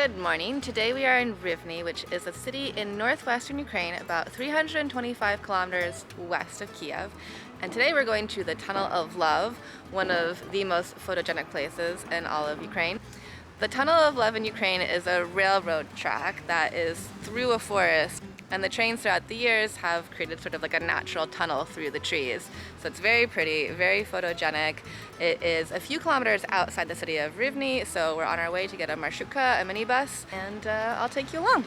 Good morning. Today we are in Rivne, which is a city in northwestern Ukraine, about 325 kilometers west of Kyiv. And today we're going to the Tunnel of Love, one of the most photogenic places in all of Ukraine. The Tunnel of Love in Ukraine is a railroad track that is through a forest, and the trains throughout the years have created sort of like a natural tunnel through the trees. So it's very pretty, very photogenic. It is a few kilometers outside the city of Rivne, so we're on our way to get a marshrutka, a minibus, and I'll take you along.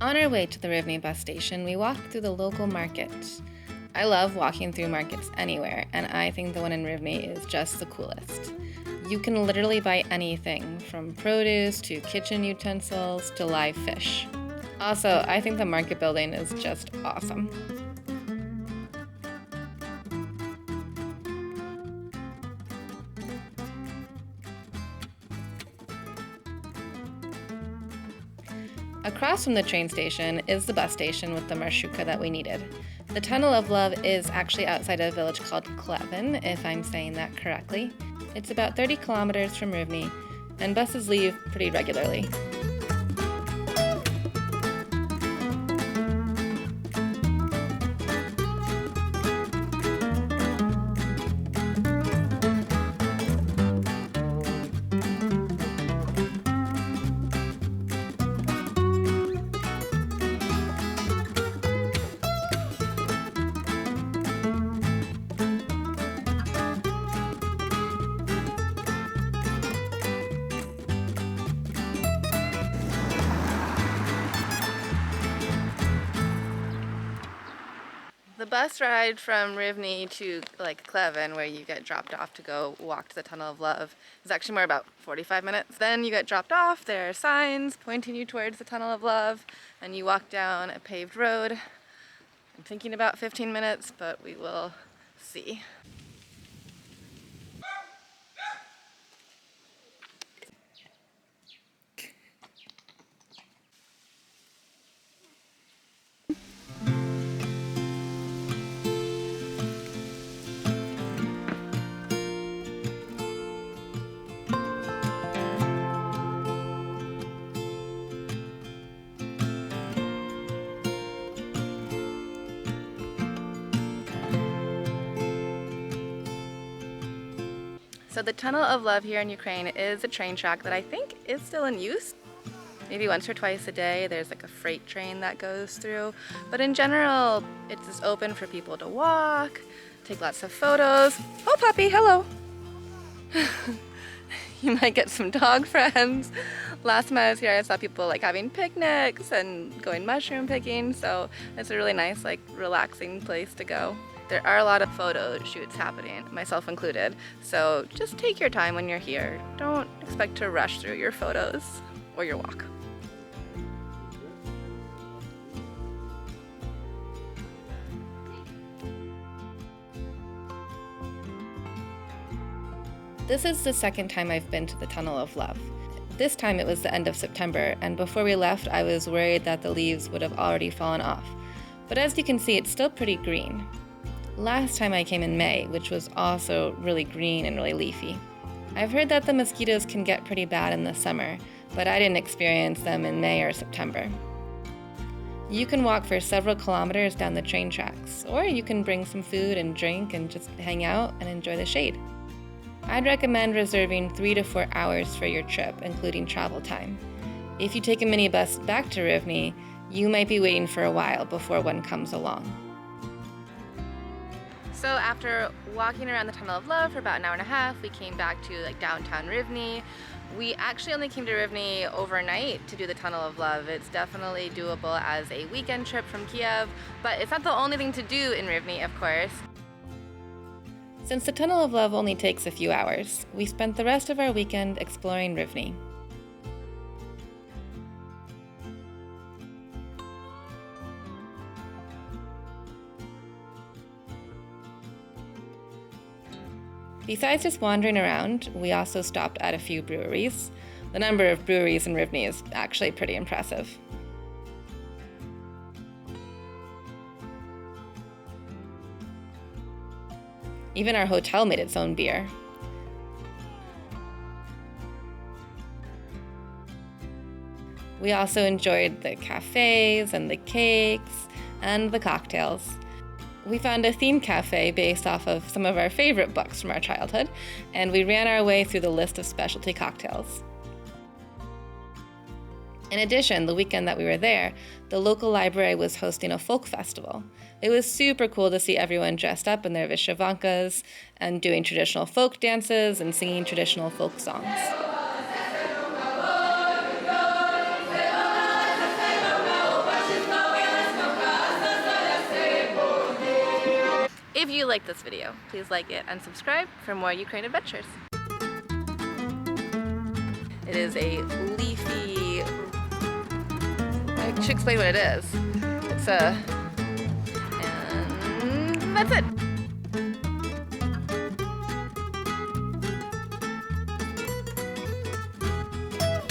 On our way to the Rivne bus station, we walked through the local market. I love walking through markets anywhere, and I think the one in Rivne is just the coolest. You can literally buy anything, from produce to kitchen utensils to live fish. Also, I think the market building is just awesome. Across from the train station is the bus station with the marshrutka that we needed. The Tunnel of Love is actually outside a village called Klevan, if I'm saying that correctly. It's about 30 kilometers from Rivne, and buses leave pretty regularly. The bus ride from Rivne to Klevan, where you get dropped off to go walk to the Tunnel of Love, is actually more about 45 minutes. Then you get dropped off, there are signs pointing you towards the Tunnel of Love, and you walk down a paved road. I'm thinking about 15 minutes, but we will see. So the Tunnel of Love here in Ukraine is a train track that I think is still in use. Maybe once or twice a day there's like a freight train that goes through. But in general, it's just open for people to walk, take lots of photos. Oh, puppy, hello. You might get some dog friends. Last time I was here, I saw people having picnics and going mushroom picking. So it's a really nice, relaxing place to go. There are a lot of photo shoots happening, myself included, so just take your time when you're here. Don't expect to rush through your photos or your walk. This is the second time I've been to the Tunnel of Love. This time it was the end of September, and before we left I was worried that the leaves would have already fallen off. But as you can see, it's still pretty green. Last time I came in May, which was also really green and really leafy. I've heard that the mosquitoes can get pretty bad in the summer, but I didn't experience them in May or September. You can walk for several kilometers down the train tracks, or you can bring some food and drink and just hang out and enjoy the shade. I'd recommend reserving 3 to 4 hours for your trip, including travel time. If you take a minibus back to Rivne, you might be waiting for a while before one comes along. So after walking around the Tunnel of Love for about an hour and a half, we came back to downtown Rivne. We actually only came to Rivne overnight to do the Tunnel of Love. It's definitely doable as a weekend trip from Kyiv, but it's not the only thing to do in Rivne, of course. Since the Tunnel of Love only takes a few hours, we spent the rest of our weekend exploring Rivne. Besides just wandering around, we also stopped at a few breweries. The number of breweries in Rivne is actually pretty impressive. Even our hotel made its own beer. We also enjoyed the cafes and the cakes and the cocktails. We found a theme cafe based off of some of our favorite books from our childhood, and we ran our way through the list of specialty cocktails. In addition, the weekend that we were there, the local library was hosting a folk festival. It was super cool to see everyone dressed up in their vyshyvankas and doing traditional folk dances and singing traditional folk songs. If you like this video, please like it and subscribe for more Ukraine adventures. It is a leafy... I should explain what it is. And that's it.